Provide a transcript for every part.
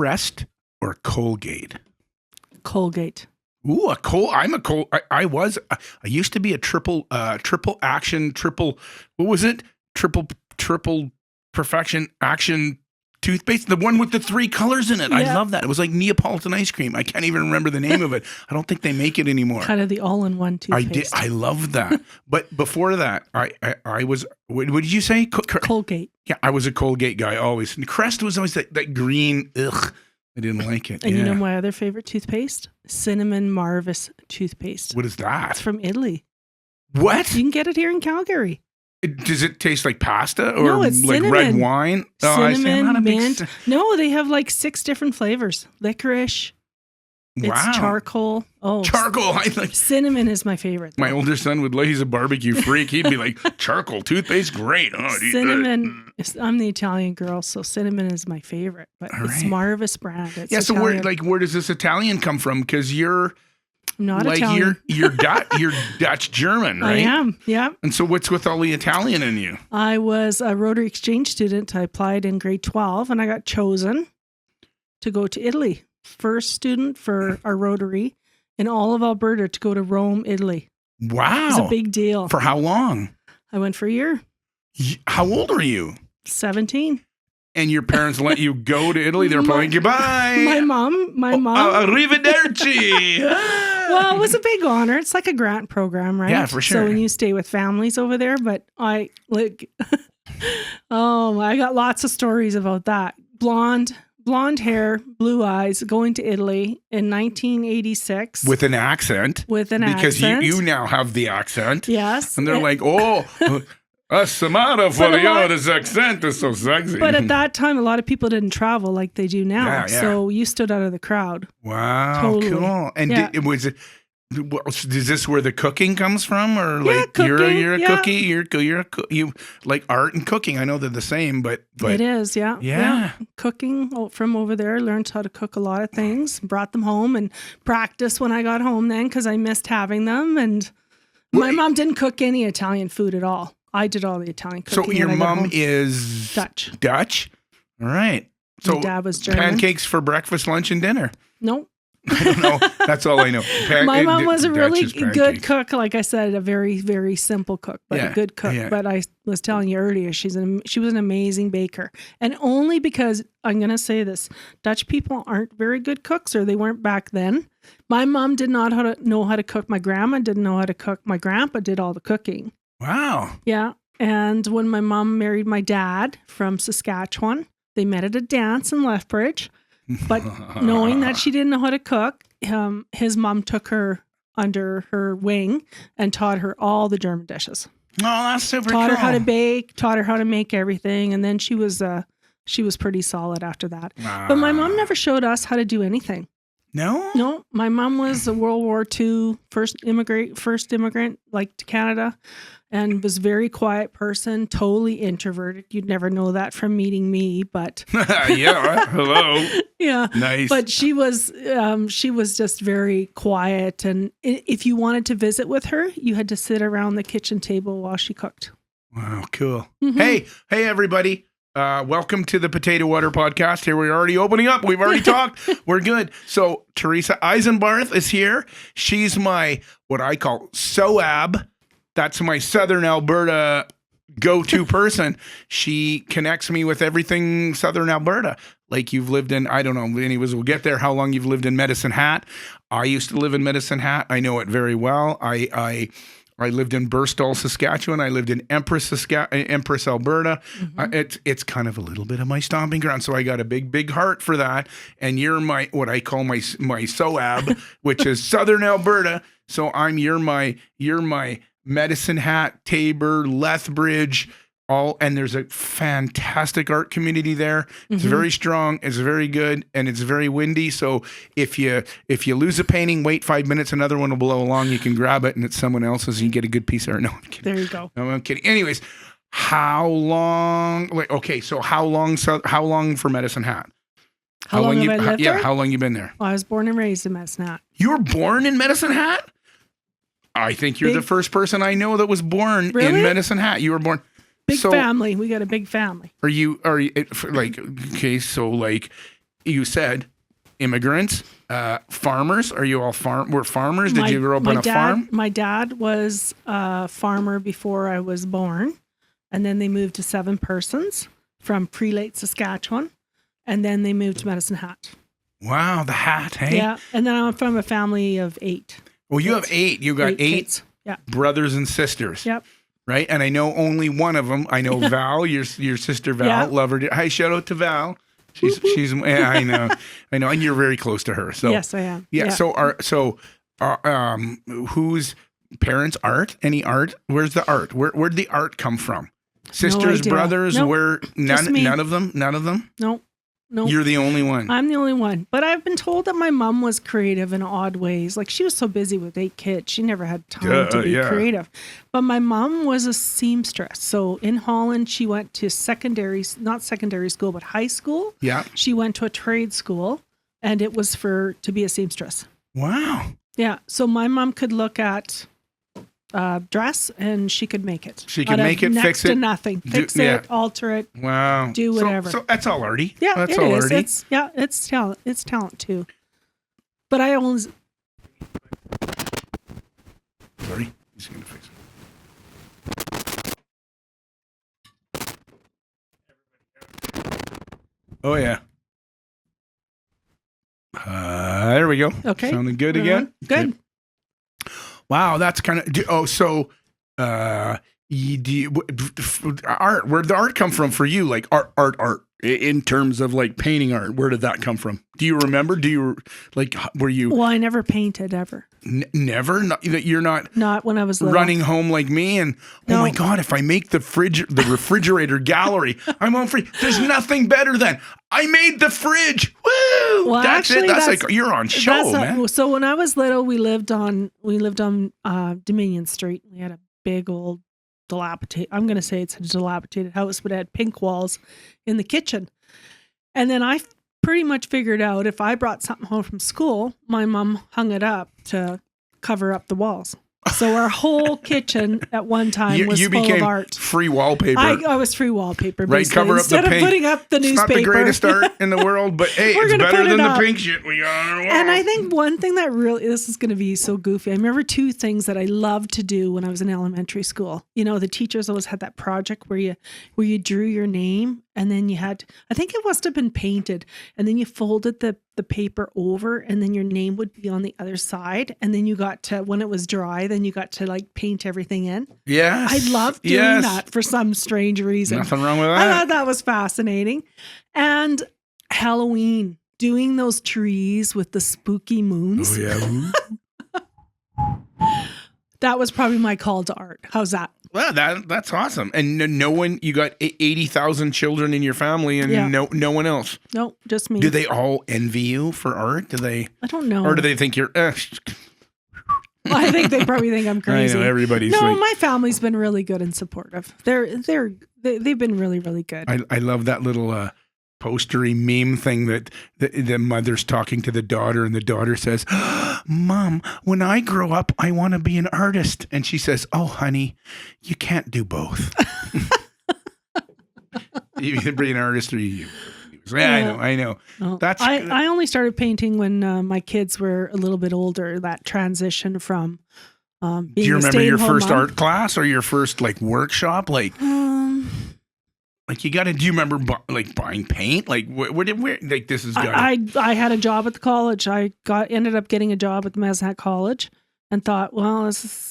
Crest or Colgate? Colgate. Ooh, I used to be a triple perfection action toothpaste, the one with the 3 colors in it. Yeah. I love that. It was like Neapolitan ice cream. I can't even remember the name of it. I don't think they make it anymore. Kind of the all-in-one toothpaste. I love that. But before that, I was, what did you say? Colgate. Yeah, I was a Colgate guy always. And Crest was always that green, ugh. I didn't like it. And you know my other favorite toothpaste? Cinnamon Marvis toothpaste. What is that? It's from Italy. What? You can get it here in Calgary. Does it taste like pasta or No, it's like cinnamon. red wine? Cinnamon, mint. No, they have like 6 different flavors. Licorice. Wow. It's charcoal. Oh, Charcoal. cinnamon is my favorite. My older son would he's a barbecue freak. He'd be like, charcoal toothpaste, great. Oh, cinnamon. I'm the Italian girl, so cinnamon is my favorite. But it's Marvis brand. It's so Italian. where does this Italian come from? Because you're not Italian. You're Dutch German, right? I am. Yeah. And so what's with all the Italian in you? I was a Rotary exchange student. I applied in grade 12, and I got chosen to go to Italy. First student for our Rotary in all of Alberta to go to Rome, Italy. Wow. It was a big deal. For how long? I went for a year. How old are you? 17. And your parents let you go to Italy? They're playing goodbye. My mom. Arrivederci. Well, it was a big honor. It's like a grant program, right? Yeah, for sure. So when you stay with families over there, but I got lots of stories about that. Blonde hair, blue eyes, going to Italy in 1986. With an accent. Because you now have the accent. Yes. And they're like, Samara for this accent is so sexy. But at that time, a lot of people didn't travel like they do now. Yeah. So you stood out of the crowd. Wow, totally. Cool. And is this where the cooking comes from, or like cooking, you're a cookie? You like art and cooking? I know they're the same, but it is, yeah. Cooking from over there. Learned how to cook a lot of things. Brought them home and practiced when I got home then because I missed having them. And my mom didn't cook any Italian food at all. I did all the Italian cooking. So your mom is Dutch. All right. So my dad was German. Pancakes for breakfast, lunch, and dinner. Nope. I don't know. That's all I know. My mom was a really good cook. Like I said, a very, very simple cook, but a good cook. Yeah. But I was telling you earlier, she was an amazing baker. And only because, I'm going to say this, Dutch people aren't very good cooks, or they weren't back then. My mom did not know how to cook. My grandma didn't know how to cook. My grandpa did all the cooking. Wow. Yeah. And when my mom married my dad from Saskatchewan, they met at a dance in Lethbridge. But knowing that she didn't know how to cook, his mom took her under her wing and taught her all the German dishes. Oh, that's super cool. Taught her how to bake, taught her how to make everything. And then she was pretty solid after that. But my mom never showed us how to do anything. No, my mom was a World War II first immigrant, like to Canada, and was a very quiet person, totally introverted. You'd never know that from meeting me, but yeah, hello, yeah, nice. But she was just very quiet, and if you wanted to visit with her, you had to sit around the kitchen table while she cooked. Wow, cool. Mm-hmm. Hey, everybody. Welcome to the Potato Water Podcast. Here we're already opening up. We've already talked. We're good. So Theresa Eisenbarth is here. She's my, what I call SOAB. That's my Southern Alberta go-to person. She connects me with everything Southern Alberta. Like you've lived in, I don't know, anyways, we'll get there, how long you've lived in Medicine Hat. I used to live in Medicine Hat. I know it very well. I lived in Burstall, Saskatchewan. I lived in Empress, Alberta. Mm-hmm. It's kind of a little bit of my stomping ground. So I got a big heart for that. And you're my, what I call my SOAB, which is Southern Alberta. So you're my Medicine Hat, Tabor, Lethbridge, and there's a fantastic art community there. It's very strong, it's very good, and it's very windy. So if you lose a painting, wait 5 minutes, another one will blow along. You can grab it, and it's someone else's, and you get a good piece of art. No, I'm kidding. There you go. No, I'm kidding. Anyways, how long? So how long for Medicine Hat? How long have I lived there? Yeah, how long you been there? Well, I was born and raised in Medicine Hat. You were born in Medicine Hat? I think you're the first person I know that was born in Medicine Hat. You were born. Big family. We got a big family. Are you like, okay, so like you said immigrants, farmers. Are you all were farmers? Did you grow up on a farm? My dad was a farmer before I was born, and then they moved to Seven Persons from Prelate, Saskatchewan, and then they moved to Medicine Hat. Wow, the hat, hey? Yeah, and then I'm from a family of 8. Well, you have 8. You got 8 kids. Yeah. brothers and sisters. Yep. Right? And I know only one of them. I know Val, your sister Val. Yeah. Love her. Hi, shout out to Val. She's yeah, I know. And you're very close to her. So yes, I am. Yeah. So whose parents art? Any art? Where's the art? Where'd the art come from? Sisters, brothers? Nope. Where none of them? Nope. You're the only one. I'm the only one. But I've been told that my mom was creative in odd ways. Like she was so busy with 8 kids, she never had time to be creative. But my mom was a seamstress. So in Holland, she went to not secondary school, but high school. Yeah. She went to a trade school, and it was to be a seamstress. Wow. Yeah. So my mom could look at dress and she could make it. She could make it, fix it. To nothing. Fix it, alter it. Wow. Do whatever. So that's all arty. Yeah, that's it all is. arty. It's talent. It's talent too. But I always. Sorry. He's going to fix it. Oh, yeah. There we go. Okay. Sounding good again? Good. Yep. Wow, that's kind of art. Where'd the art come from for you? Like art in terms of like painting art. Where did that come from? Do you remember? Were you? Well, I never painted ever. Never. You're not when I was little. Running home like me and oh my god, if I make the refrigerator gallery, I'm on free. There's nothing better than I made the fridge. Woo! Well, That's it. That's like you're on show, man. So when I was little, we lived on Dominion Street. We had a big old dilapidated. I'm going to say it's a dilapidated house, but it had pink walls in the kitchen. And then I pretty much figured out if I brought something home from school, my mom hung it up to cover up the walls. So our whole kitchen at one time was full of art. Free wallpaper. I was free wallpaper, right? Cover up instead the pink. Of putting up the newspaper. It's not the greatest art in the world, but hey, it's better than the pink shit we got on our wall. And I think one thing that really, this is going to be so goofy. I remember 2 things that I loved to do when I was in elementary school. You know, the teachers always had that project where you drew your name, and then you had, I think it must have been painted, and then you folded the paper over, and then your name would be on the other side, and then you got to, when it was dry, then you got to like paint everything in. Yes. I loved doing that for some strange reason. Nothing wrong with that. I thought that was fascinating. And Halloween, doing those trees with the spooky moons. Oh, yeah. That was probably my call to art. How's that? Well, that's awesome. And no one, you got 80,000 children in your family and no one else. No, just me. Do they all envy you for art? I don't know. Or do they think you're... I think they probably think I'm crazy. I know, everybody's my family's been really good and supportive. They've been really, really good. I love that little postery meme thing that the mother's talking to the daughter and the daughter says, Mom, when I grow up, I want to be an artist. And she says, oh, honey, you can't do both. You can be an artist or you. Yeah, I know. Well, I only started painting when my kids were a little bit older. That transition from being do you remember your first mom. art class or your first like workshop? Like you got to. Do you remember buying paint? Like where like this is. I had a job at the college. I ended up getting a job at the Medicine College. And thought, well, this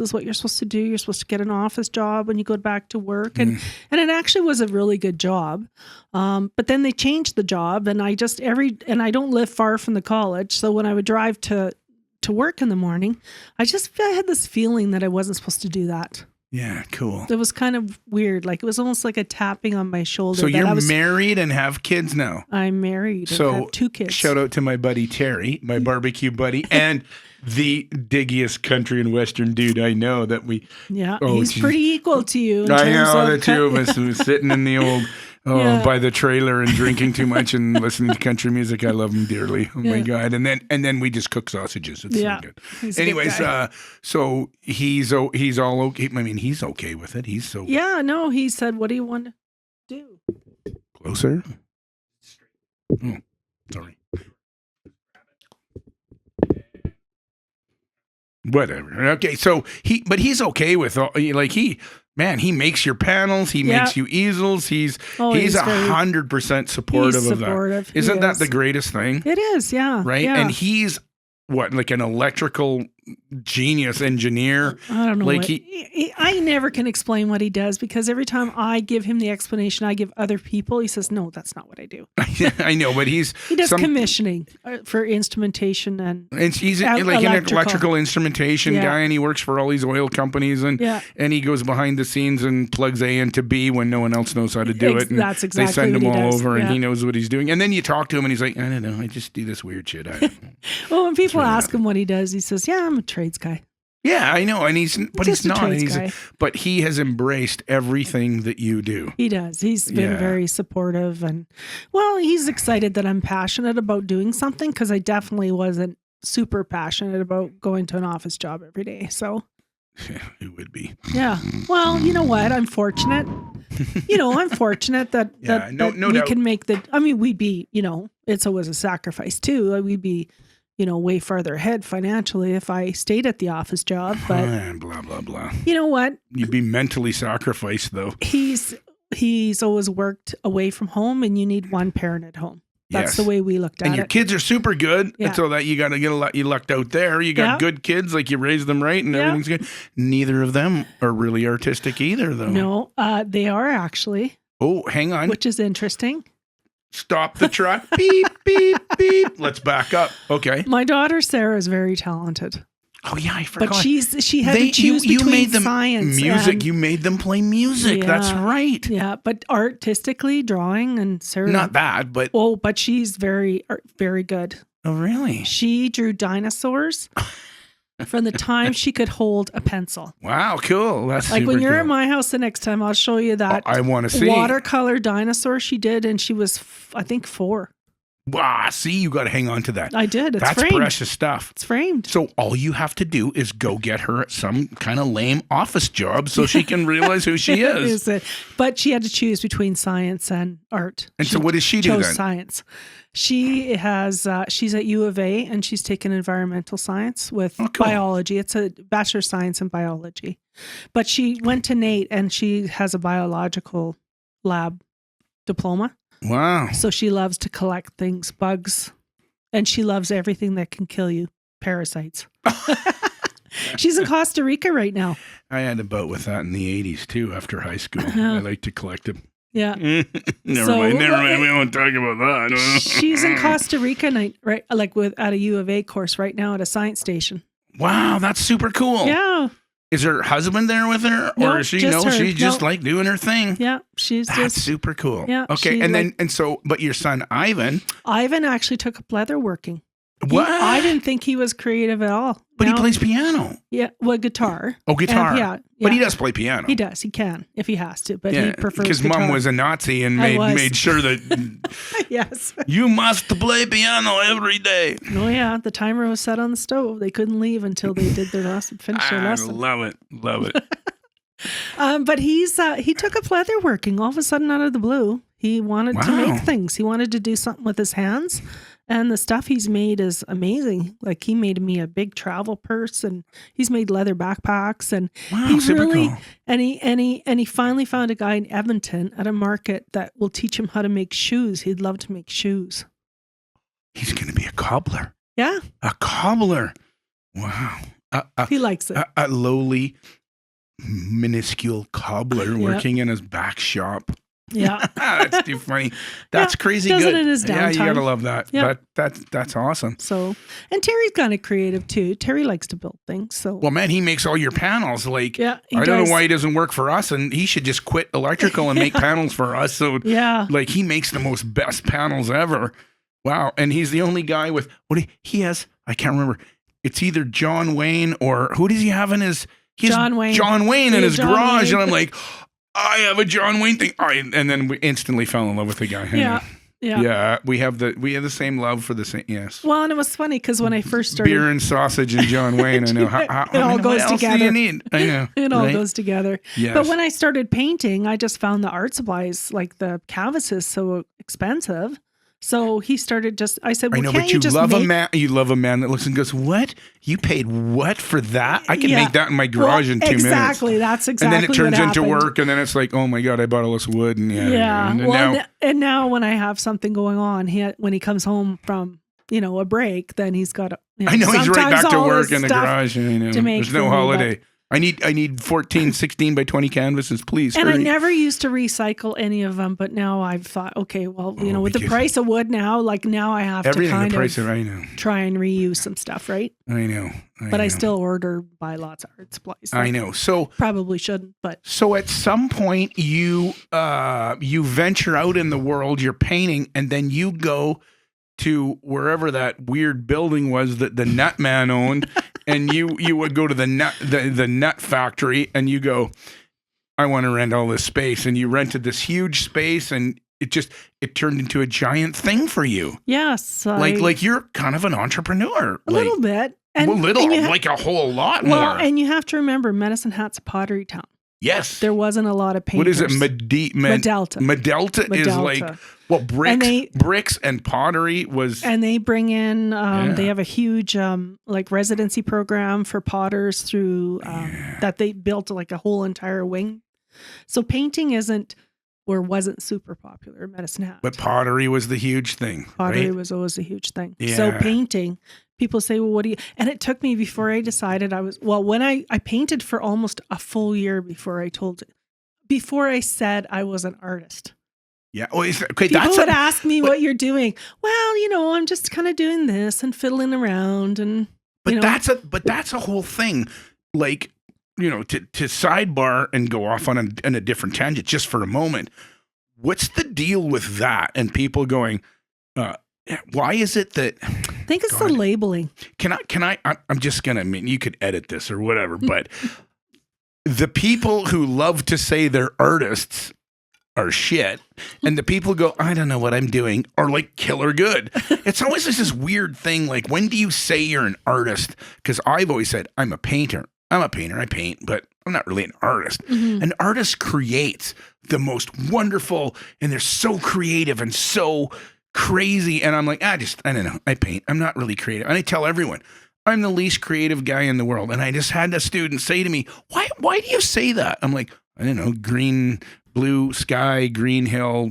is what you're supposed to do. You're supposed to get an office job when you go back to work. And it actually was a really good job. But then they changed the job, and I don't live far from the college. So when I would drive to work in the morning, I had this feeling that I wasn't supposed to do that. Yeah, cool. It was kind of weird. Like it was almost like a tapping on my shoulder. So you're married and have kids now? I'm married and have 2 kids. Shout out to my buddy Terry, my barbecue buddy, and the diggiest country and western dude I know that we... Yeah, he's pretty equal to you. I know, the 2 of us were sitting in the old... by the trailer and drinking too much and listening to country music. I love him dearly. Oh my God. And then we just cook sausages. It's so good. Anyways, so he's all okay. I mean, he's okay with it. He's so... Yeah, no, he said, what do you want to do? Closer? Sorry. Whatever. Okay, so he's okay with all, like he makes your panels, he makes you easels, he's 100% supportive of that. Isn't that the greatest thing? It is, yeah. Right? Yeah. And he's like an electrical genius engineer. I don't know. Like I never can explain what he does, because every time I give him the explanation I give other people, he says, no, that's not what I do. I know, but he does commissioning for instrumentation and he's like an electrical instrumentation guy, and he works for all these oil companies, and he goes behind the scenes and plugs A into B when no one else knows how to do it. And that's exactly they send him all over, and he knows what he's doing. And then you talk to him, and he's like, I don't know, I just do this weird shit. I don't know. Well, when people ask him what he does, he says, yeah, I'm a trades guy. Yeah, I know, and he's not. But he has embraced everything that you do. He does. He's been very supportive, and he's excited that I'm passionate about doing something, because I definitely wasn't super passionate about going to an office job every day. So, yeah, it would be. Yeah. Well, you know what? I'm fortunate. I'm fortunate that we can make the. I mean, we'd be. It's always a sacrifice too. We'd be. Way farther ahead financially if I stayed at the office job, but blah, blah, blah. You know what? You'd be mentally sacrificed though. He's always worked away from home, and you need one parent at home. That's the way we looked at it. And your kids are super good. And so that you got to get you lucked out there. You got good kids, like you raised them right and everything's good. Neither of them are really artistic either though. No, they are actually. Oh, hang on. Which is interesting. Stop the truck. Beep, beep, beep. Let's back up. Okay. My daughter, Sarah, is very talented. Oh, yeah, I forgot. But she had to choose between made them science music. You made them play music. Yeah, that's right. Yeah, but artistically, drawing, and Sarah. Not bad, but. Oh, but she's very, very good. Oh, really? She drew dinosaurs from the time she could hold a pencil. Wow, cool. That's like when you're cool. at my house the next time, I'll show you that. I want to see watercolor dinosaur she did, and she was, I think, 4. Wow, see, you got to hang on to that. I did. That's framed. Precious stuff. It's framed. So all you have to do is go get her some kind of lame office job so she can realize who she is. But she had to choose between science and art. And so what does she do then? Chose science. She has, she's at U of A, and she's taken environmental science with biology. It's a Bachelor of Science in Biology. But she went to NAIT, and she has a biological lab diploma. Wow. So she loves to collect things, bugs, and she loves everything that can kill you, parasites. She's in Costa Rica right now. I had a bout with that in the 80s too after high school. I like to collect them. Yeah. Never mind. We won't talk about that. She's in Costa Rica, right? Like at a U of A course right now at a science station. Wow, that's super cool. Yeah. Is her husband there with her, or is she? She's just like doing her thing. Yeah, that's super cool. Yeah. Okay, but your son Ivan actually took up leatherworking. What? I didn't think he was creative at all. But he plays piano. Yeah, well, guitar. Oh, guitar. Yeah. But he does play piano. He does. He can if he has to, but he prefers because guitar. Mom was a Nazi and made sure that yes, you must play piano every day. Oh yeah, the timer was set on the stove. They couldn't leave until they did their lesson, finish their lesson. Love it. But he took up leatherworking all of a sudden out of the blue. He wanted to make things. He wanted to do something with his hands. And the stuff he's made is amazing. Like he made me a big travel purse, and he's made leather backpacks, and super cool. And he finally found a guy in Edmonton at a market that will teach him how to make shoes. He'd love to make shoes. He's going to be a cobbler. Yeah, a cobbler. Wow. He likes it. A lowly, minuscule cobbler working in his back shop. Yeah. That's too funny. That's crazy does good. It in his downtime. Yeah, you gotta love that. Yeah. That's awesome. So, and Terry's kind of creative too. Terry likes to build things. So, well, man, he makes all your panels. Like, I don't know why he doesn't work for us, and he should just quit electrical and make panels for us. So, like, he makes the most best panels ever. Wow, and he's the only guy with he has. I can't remember. It's either John Wayne or who does he have in his? John Wayne. John Wayne in his garage, and I'm like, I have a John Wayne thing. And then we instantly fell in love with the guy. Yeah. We have the same love for the same. Yes. Well, and it was funny because when I first started beer and sausage and John Wayne, I know it all goes what else together. Do you need? I know it all goes together. Yes. But when I started painting, I just found the art supplies, like the canvases, so expensive. So he started I said, well, I know, can't but you just love make... you love a man that looks and goes, what? You paid what for that? I can make that in my garage in 2 minutes. Exactly. That's exactly and then it turns what into happened. work, and then it's like, oh my God, I bought all this wood. And and now when I have something going on, when he comes home from, a break, then he's got I know he's right back to work in the garage. I know. There's no holiday. I need 14, 16 by 20 canvases, please. And hurry. I never used to recycle any of them, but now I've thought, okay, well, with the price of wood now, now I have to kind of try and reuse some stuff, right? I know. But I still buy lots of art supplies. I know. So probably shouldn't, but so at some point you venture out in the world, you're painting, and then you go to wherever that weird building was that the nut man owned. And you would go to the nut factory, and you go, I want to rent all this space. And you rented this huge space, and it turned into a giant thing for you. Yes. Like you're kind of an entrepreneur. A little bit. Like a whole lot more. Well, and you have to remember, Medicine Hat's a pottery town. Yes. There wasn't a lot of painters. What is it? Medelta. Medelta is like, bricks and pottery was. And they bring in, they have a huge residency program for potters through that they built like a whole entire wing. So painting wasn't super popular in Medicine Hat. But pottery was the huge thing. Pottery was always a huge thing. Yeah. So painting, people say, well, what do you, and it took me before I decided when I painted for almost a full year before I said I was an artist. Yeah. Oh, okay. People would ask me what you're doing. Well, I'm just kind of doing this and fiddling around that's a whole thing. Like, to sidebar and go off on a different tangent just for a moment. What's the deal with that? And people going, why is it that? I think it's the labeling. I'm just going to, you could edit this or whatever, but the people who love to say they're artists are shit. And the people who go, I don't know what I'm doing, are like killer good. It's always this weird thing. Like, when do you say you're an artist? Because I've always said I'm a painter. I paint, but I'm not really an artist. Mm-hmm. An artist creates the most wonderful, and they're so creative and so crazy. And I'm like, I don't know. I paint. I'm not really creative. And I tell everyone, I'm the least creative guy in the world. And I just had a student say to me, why do you say that? I'm like, I don't know, green, blue sky, green hill,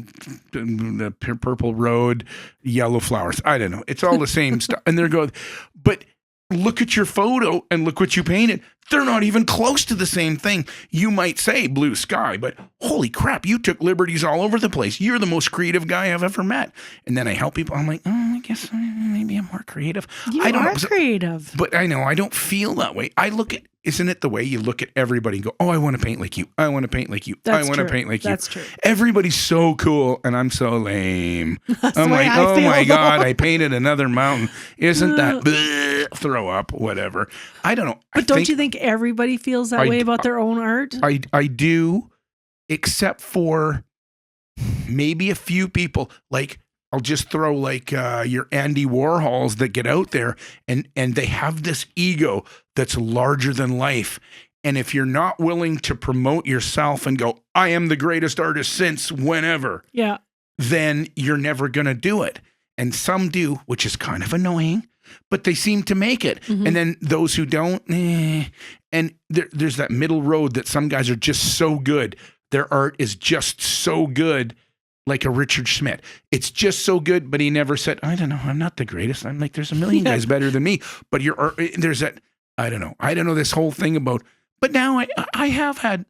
the purple road, yellow flowers. I don't know. It's all the same stuff. And they're going, but look at your photo and look what you painted. They're not even close to the same thing. You might say blue sky, but holy crap, you took liberties all over the place. You're the most creative guy I've ever met. And then I help people. I'm like, I guess maybe I'm more creative. I don't know. Creative. But I know I don't feel that way. Isn't it the way you look at everybody and go, oh, I want to paint like you. I want to paint like you. I want to paint like you. That's true. Everybody's so cool, and I'm so lame. I'm like, oh my God, I painted another mountain. Isn't that bleh, throw up, whatever. I don't know. But don't you think everybody feels that way about their own art? I do, except for maybe a few people. Like, I'll just throw like your Andy Warhols that get out there and they have this ego that's larger than life. And if you're not willing to promote yourself and go, I am the greatest artist since whenever, then you're never going to do it. And some do, which is kind of annoying, but they seem to make it. Mm-hmm. And then those who don't, and there's that middle road that some guys are just so good. Their art is just so good. Like a Richard Schmidt. It's just so good, but he never said, I don't know, I'm not the greatest. I'm like, there's a million guys better than me. But there's that, I don't know this whole thing about, but now I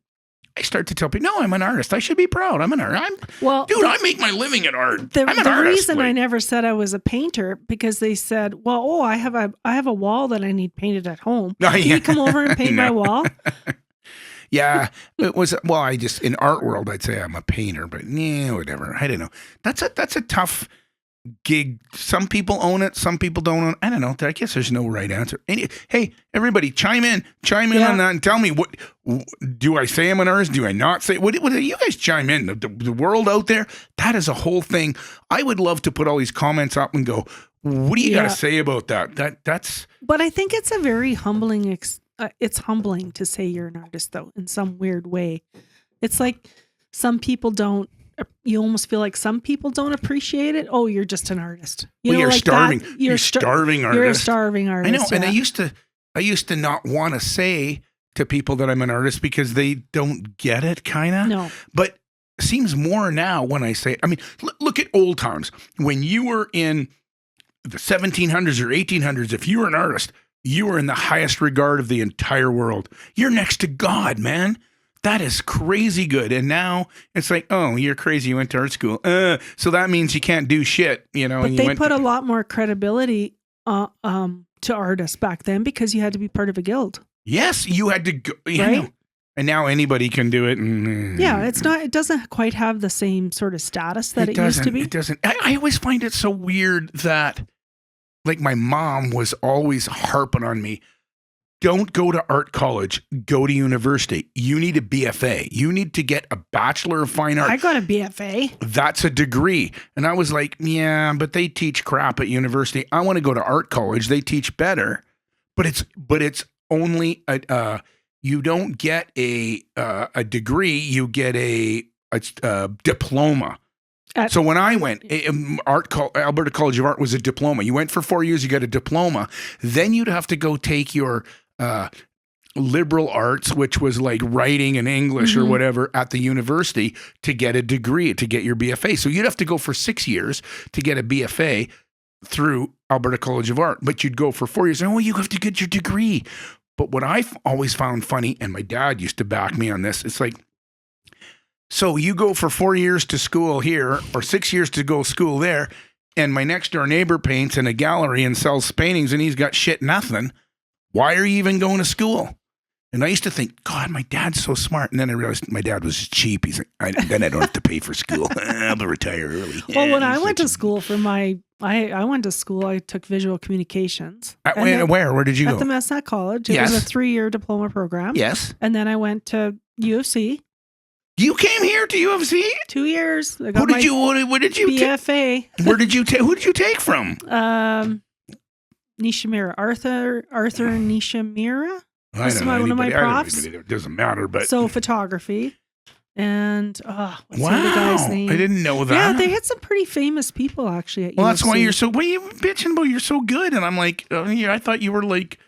start to tell people, no, I'm an artist. I should be proud. I'm an artist. I make my living at art. I'm an artist. The reason I never said I was a painter, because they said, I have a wall that I need painted at home. Can you come over and paint my wall? Yeah, it was, in art world, I'd say I'm a painter, but whatever. I don't know. That's a tough gig. Some people own it. Some people don't own it. I don't know. I guess there's no right answer. Hey, everybody, chime in on that and tell me, what do I say I'm an artist? Do I not say? What do you guys chime in? The world out there, that is a whole thing. I would love to put all these comments up and go, what do you got to say about that? That's. But I think it's a very humbling it's humbling to say you're an artist, though, in some weird way. It's like some people don't you almost feel like some people don't appreciate it. Oh, you're just an artist. You're like starving. That, you're starving artist. You're a starving artist. I know. And I used to not want to say to people that I'm an artist because they don't get it, kind of. No. But it seems more now when I say, I mean, look at old times. When you were in the 1700s or 1800s, if you were an artist, you were in the highest regard of the entire world. You're next to God, man. That is crazy good. And now it's like, oh, you're crazy. You went to art school. So that means you can't do shit, you know. But they put a lot more credibility to artists back then because you had to be part of a guild. Yes, you had to go. You right? know, and now anybody can do it. And, yeah, it doesn't quite have the same sort of status that it used to be. It doesn't. I always find it so weird that, like, my mom was always harping on me. Don't go to art college. Go to university. You need a BFA. You need to get a Bachelor of Fine Art. I got a BFA. That's a degree. And I was like, yeah, but they teach crap at university. I want to go to art college. They teach better. But it's only you don't get a degree. You get a diploma. So when I went, Alberta College of Art was a diploma. You went for 4 years. You got a diploma. Then you'd have to go take your liberal arts, which was like writing and English or whatever at the university to get a degree, to get your BFA. So you'd have to go for 6 years to get a BFA through Alberta College of Art, but you'd go for 4 years. Oh, you have to get your degree. But what I've always found funny, and my dad used to back me on this, it's like, so you go for 4 years to school here or 6 years to go school there, and my next door neighbor paints in a gallery and sells paintings and he's got shit nothing. Why are you even going to school? And I used to think, God, my dad's so smart. And then I realized my dad was cheap. He's like, then I don't have to pay for school. I'll retire early. Well, when I went to school for I went to school, I took visual communications. Where did you go? At the Messnat College. It was a 3-year diploma program. Yes. And then I went to U of C. You came here to U of C? 2 years. What did you BFA. Where did you take? Who did you take from? Nishimura. Arthur Nishimura. I don't know. One of my props. It doesn't matter, but so photography. And what's the wow, other guy's name? I didn't know that. Yeah, they had some pretty famous people actually at Well, UC. that's why you're so. What are you bitching about? You're so good, and I'm like, oh, yeah, I thought you were like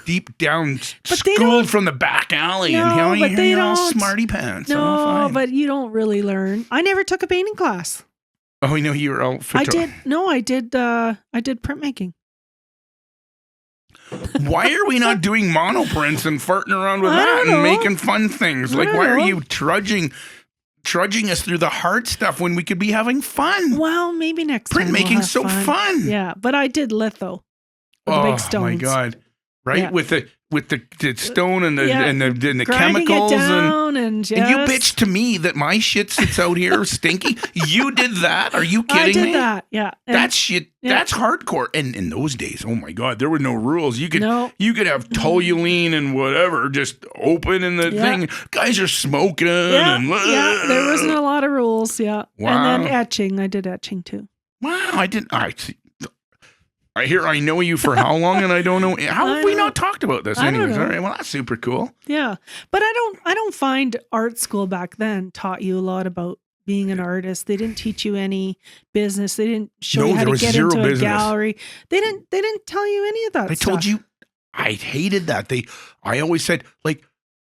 deep down schooled from the back alley, no, and you're all smarty pants. No, but you don't really learn. I never took a painting class. Oh, you know, you were all. I did printmaking. Why are we not doing monoprints and farting around with that and making fun things? Like, why are you trudging us through the hard stuff when we could be having fun? Well, maybe next time. Printmaking's so fun. Yeah, but I did litho. With the big stones. Oh my God! Right, yeah. with the stone and the Grinding chemicals it down and you bitch to me that my shit sits out here stinky. You did that? Are you kidding me? I did that. Yeah, that's shit. Yeah. That's hardcore. And in those days, oh my God, there were no rules. You could have toluene and whatever just open in the thing. Guys are smoking. Yeah, there wasn't a lot of rules. Yeah, wow. And then etching. I did etching too. Wow, I know you for how long, and I don't know. How have we not talked about this anyways? All right, well, that's super cool. Yeah, but I don't find art school back then taught you a lot about being an artist. They didn't teach you any business. They didn't show you how to get into a gallery. They didn't tell you any of that. I told you, I hated that. I always said, like,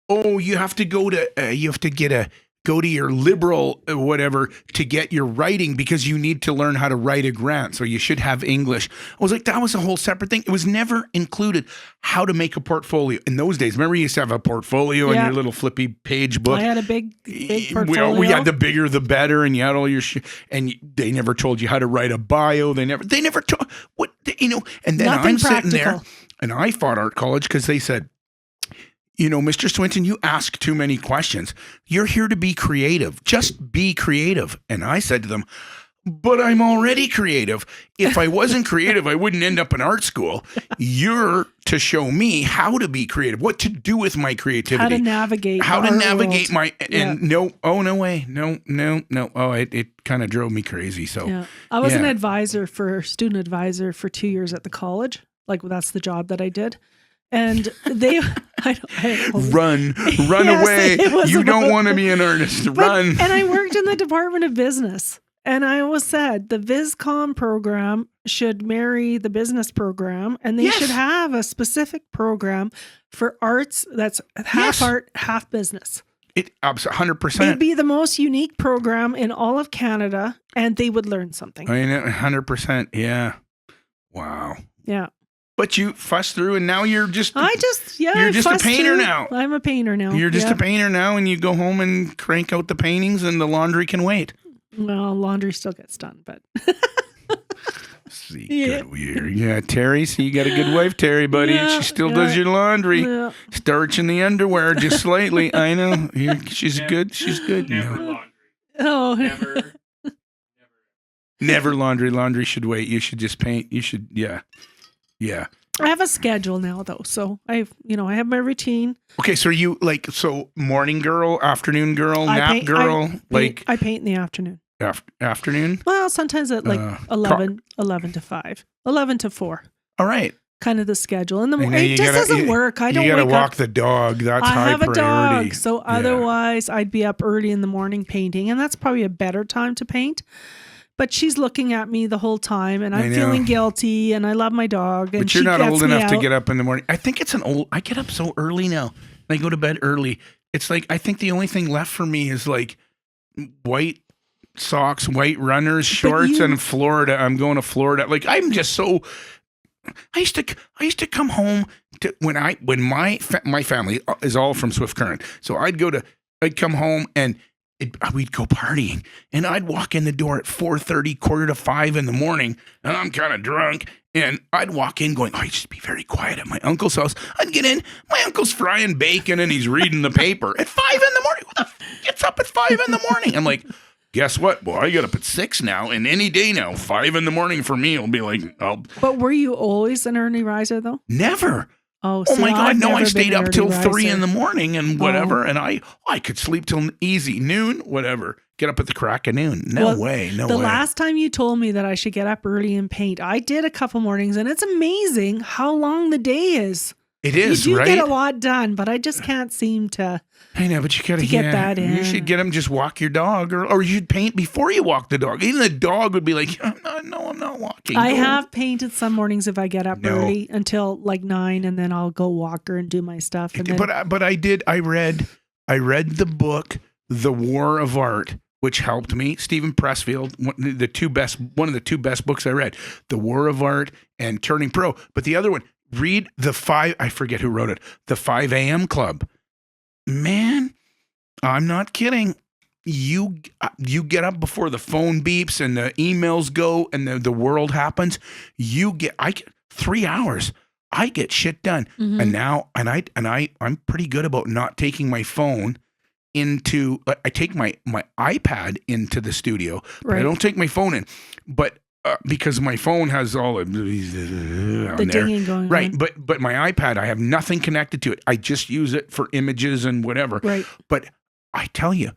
oh, you have to go to go to your liberal whatever to get your writing because you need to learn how to write a grant. So you should have English. I was like, that was a whole separate thing. It was never included how to make a portfolio. In those days, remember you used to have a portfolio in your little flippy page book. I had a big portfolio. We had the bigger, the better. And you had all your shit. And they never told you how to write a bio. They never taught and then Nothing I'm practical. Sitting there and I fought art college because they said, Mr. Swinton, you ask too many questions. You're here to be creative. Just be creative. And I said to them, but I'm already creative. If I wasn't creative, I wouldn't end up in art school. You're to show me how to be creative, what to do with my creativity. How to navigate world. No way. No. Oh, it kind of drove me crazy. So I was an student advisor for 2 years at the college. Like, that's the job that I did. And Run away. You don't want to be an artist. Run. And I worked in the Department of Business. And I always said the VisCom program should marry the business program, and they should have a specific program for arts that's half art, half business. It 100%. It'd be the most unique program in all of Canada, and they would learn something. I know, 100%. Yeah. Wow. Yeah. But you fuss through, and now you're just. You're just a painter now. I'm a painter now. You're just a painter now, and you go home and crank out the paintings, and the laundry can wait. Well, laundry still gets done, but. Good weird. Yeah, Terry. So you got a good wife, Terry, buddy. Yeah, she still does your laundry. Yeah. Starch in the underwear just slightly. I know. She's good. She's good. Never laundry. Oh, never laundry. Laundry should wait. You should just paint. You should. Yeah. I have a schedule now, though, so I have my routine. Okay, so are you morning girl, afternoon girl, nap girl? I paint in the afternoon. Afternoon? Well, sometimes at 11 to 5, 11 to 4. All right. Kind of the schedule. And it just doesn't work. I don't. You got to walk the dog. That's high priority. I have a dog, so otherwise I'd be up early in the morning painting, and that's probably a better time to paint. But she's looking at me the whole time, and I'm feeling guilty, and I love my dog. But you're not old enough to get up in the morning. I think it's I get up so early now. I go to bed early. It's like, I think the only thing left for me is like white socks, white runners, shorts, and Florida. I'm going to Florida. Like, I'm just so. I used to come home to when my family is all from Swift Current, so I'd come home and we'd go partying, and I'd walk in the door at 4:30, 4:45 in the morning, and I'm kind of drunk, and I'd walk in going, I should be very quiet at my uncle's house. I'd get in, my uncle's frying bacon, and he's reading the paper at 5 in the morning. Who the gets up at 5 in the morning? I'm like, guess what? Well, I get up at 6 now, and any day now, 5 in the morning for me will be like, But were you always an early riser, though? Never. Oh my God! No, I stayed up till 3 in the morning and whatever, and I could sleep till noon, whatever. Get up at the crack of noon. No way. The last time you told me that I should get up early and paint, I did a couple mornings, and it's amazing how long the day is. It is, you right? You get a lot done, but I just can't seem to. I know, but you got to get that in. You should get him just walk your dog, or you should paint before you walk the dog. Even the dog would be like, no, I'm not walking. I have painted some mornings if I get up early until like 9, and then I'll go walk her and do my stuff. And but I did. I read the book, The War of Art, which helped me. Stephen Pressfield, one of the two best books I read, The War of Art and Turning Pro. But the other one, read I forget who wrote it, The 5 a.m. Club. Man, I'm not kidding. You get up before the phone beeps and the emails go and the world happens. I get 3 hours. I get shit done. Mm-hmm. And now, I'm pretty good about not taking my phone into. I take my iPad into the studio, but I don't take my phone in. But because my phone has all of the dinging going right, on. But my iPad, I have nothing connected to it. I just use it for images and whatever. Right. But I tell you,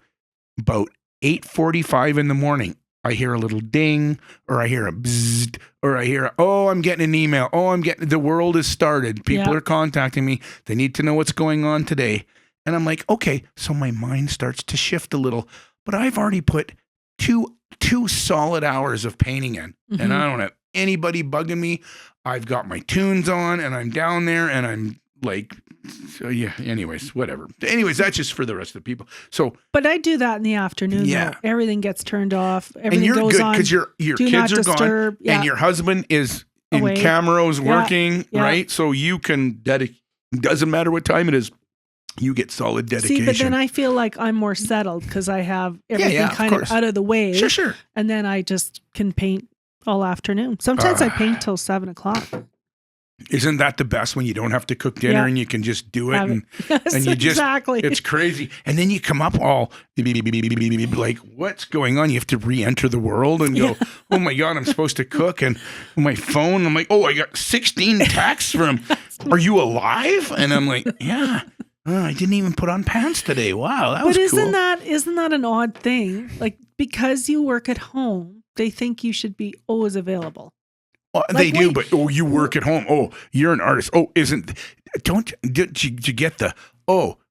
about 8:45 in the morning, I hear a little ding, or I hear a bzzzt, or I hear, I'm getting an email. The world has started. People are contacting me. They need to know what's going on today. And I'm like, okay, so my mind starts to shift a little, but I've already put two solid hours of painting in, and I don't have anybody bugging me. I've got my tunes on, and I'm down there, and I'm like, so yeah. Anyways, whatever. Anyways, that's just for the rest of the people. So, but I do that in the afternoon. Yeah, though. Everything gets turned off. Everything and you're goes good because your kids are gone, and your husband is away. In Camrose working, right? So you can dedicate. Doesn't matter what time it is. You get solid dedication. See, but then I feel like I'm more settled because I have everything kind of out of the way. Sure. And then I just can paint all afternoon. Sometimes I paint till 7 o'clock. Isn't that the best when you don't have to cook dinner and you can just do it? And you just, exactly. It's crazy. And then you come up all like, what's going on? You have to re-enter the world and go, oh my God, I'm supposed to cook. And on my phone, I'm like, I got 16 texts from, are you alive? And I'm like, yeah. I didn't even put on pants today. Wow, that was cool. But isn't that an odd thing? Like, because you work at home, they think you should be always available. Well, they do, but you work at home. Oh, you're an artist. Oh, did you get the,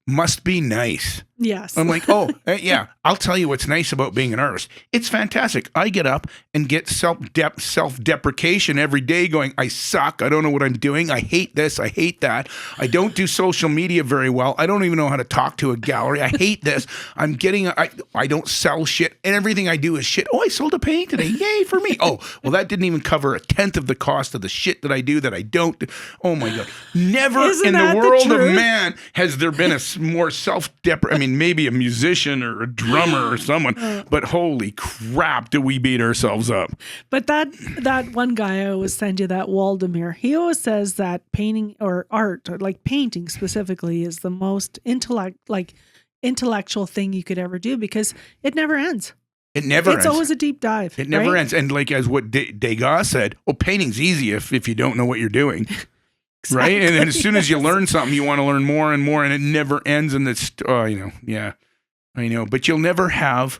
must be nice. Yes. I'm like, yeah, I'll tell you what's nice about being an artist. It's fantastic. I get up and get self-deprecation every day going, I suck. I don't know what I'm doing. I hate this. I hate that. I don't do social media very well. I don't even know how to talk to a gallery. I hate this. I don't sell shit, and everything I do is shit. Oh, I sold a painting today. Yay for me. Oh, well, that didn't even cover 1/10 of the cost of the shit that I do that I don't do. Oh my God. Never in the world of man has there been a more self-deprecating, maybe a musician or a drummer or someone, but holy crap, do we beat ourselves up. But that one guy I always send you, that Waldemir, he always says that painting or art, or like painting specifically, is the most intellectual thing you could ever do because it never ends. It never ends. It's always a deep dive. It never ends. And like as what Degas said, painting's easy if you don't know what you're doing. Exactly. Right? And then as soon as you learn something, you want to learn more and more, and it never ends. And it's, yeah, I know. But you'll never have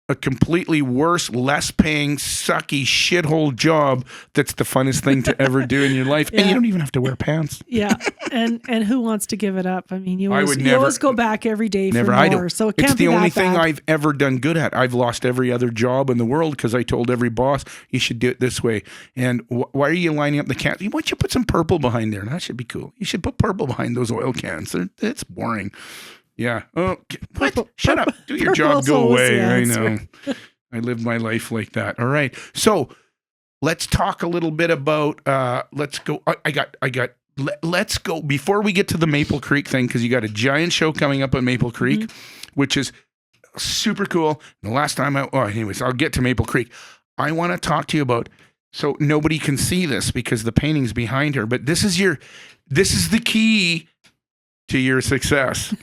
a completely worse, less paying, sucky shithole job that's the funnest thing to ever do in your life. Yeah. And you don't even have to wear pants. Yeah. And who wants to give it up? I mean, you always go back every day for more. I don't. So it can't be that bad. It's the only thing I've ever done good at. I've lost every other job in the world because I told every boss, you should do it this way. And why are you lining up the cans? Why don't you put some purple behind there? That should be cool. You should put purple behind those oil cans. It's boring. Yeah. Oh, what? Shut up. Do your job. Go away. I know. I live my life like that. All right. So let's talk a little bit about, let's go. Let's go before we get to the Maple Creek thing, because you got a giant show coming up at Maple Creek, which is super cool. The last time anyways, I'll get to Maple Creek. I want to talk to you about, so nobody can see this because the painting's behind her, but this is the key to your success.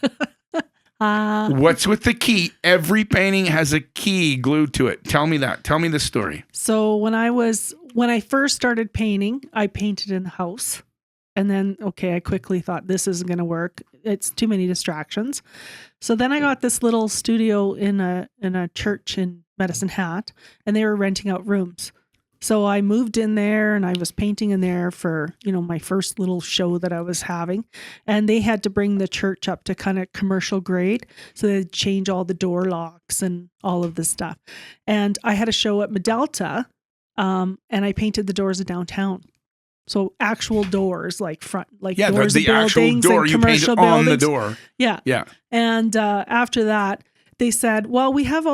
What's with the key? Every painting has a key glued to it. Tell me that. Tell me the story. So when I first started painting, I painted in the house. And then, I quickly thought this isn't going to work. It's too many distractions. So then I got this little studio in a church in Medicine Hat, and they were renting out rooms. So I moved in there and I was painting in there for, my first little show that I was having. And they had to bring the church up to kind of commercial grade. So they'd change all the door locks and all of this stuff. And I had a show at Medelta, and I painted the doors of downtown. So actual doors, like front, like doors of buildings, actual door, and commercial buildings. On the door. Yeah. Yeah. And after that, they said, well, we have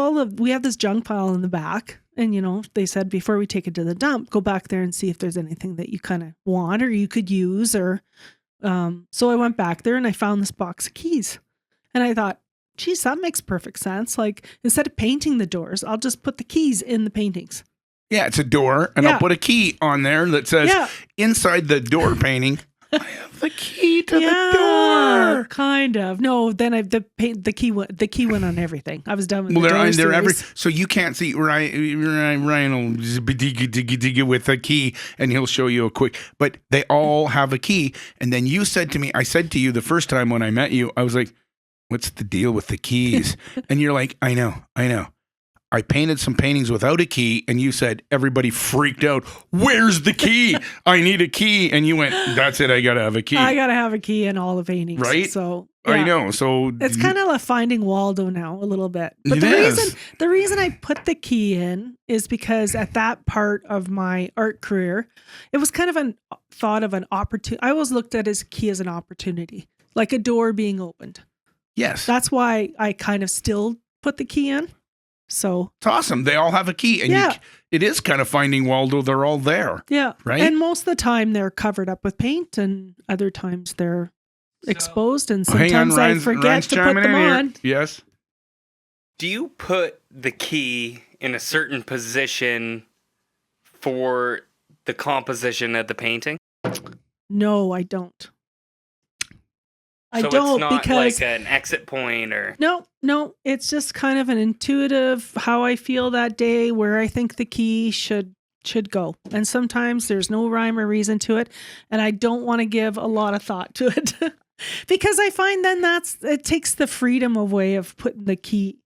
this junk pile in the back. And, they said, before we take it to the dump, go back there and see if there's anything that you kind of want or you could use. So I went back there and I found this box of keys. And I thought, geez, that makes perfect sense. Like, instead of painting the doors, I'll just put the keys in the paintings. Yeah, it's a door, and I'll put a key on there that says, inside the door painting, I have the key to the door. Kind of. No, then the key went on everything. I was done with the door. So you can't see Ryan will dig with the key, and he'll show you a quick. But they all have a key. And then you said to me, I said to you the first time when I met you, I was like, "What's the deal with the keys?" And you're like, "I know." I painted some paintings without a key, and you said everybody freaked out. Where's the key? I need a key. And you went, that's it. I got to have a key. I got to have a key in all the paintings. Right? So I know. So it's kind of like finding Waldo now a little bit. But the reason I put the key in is because at that part of my art career, it was kind of an opportunity. I always looked at his key as an opportunity, like a door being opened. Yes. That's why I kind of still put the key in. So it's awesome. They all have a key, and it is kind of finding Waldo. They're all there. Yeah. Right. And most of the time they're covered up with paint, and other times they're exposed. And sometimes I forget to put them on. Yes. Do you put the key in a certain position for the composition of the painting? No, I don't. So it's not because, like an exit point or... No, it's just kind of an intuitive how I feel that day, where I think the key should go. And sometimes there's no rhyme or reason to it, and I don't want to give a lot of thought to it. Because I find then it takes the freedom away of putting the key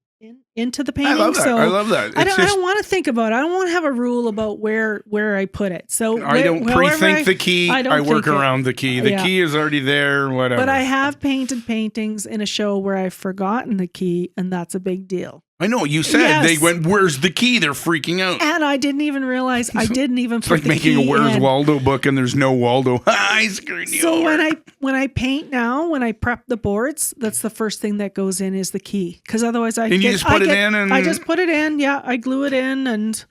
into the painting. I love that. So I love that. I don't want to think about it. I don't want to have a rule about where I put it. So I don't pre-think the key. I work around the key. The key is already there, whatever. But I have painted paintings in a show where I've forgotten the key, and that's a big deal. I know, you said they went, where's the key? They're freaking out. And I didn't even realize I didn't even put the key in. It's like making a Where's Waldo book and there's no Waldo. I screwed you over. So when I paint now, when I prep the boards, that's the first thing that goes in is the key. Because otherwise I just put it in. Yeah, I glue it in, and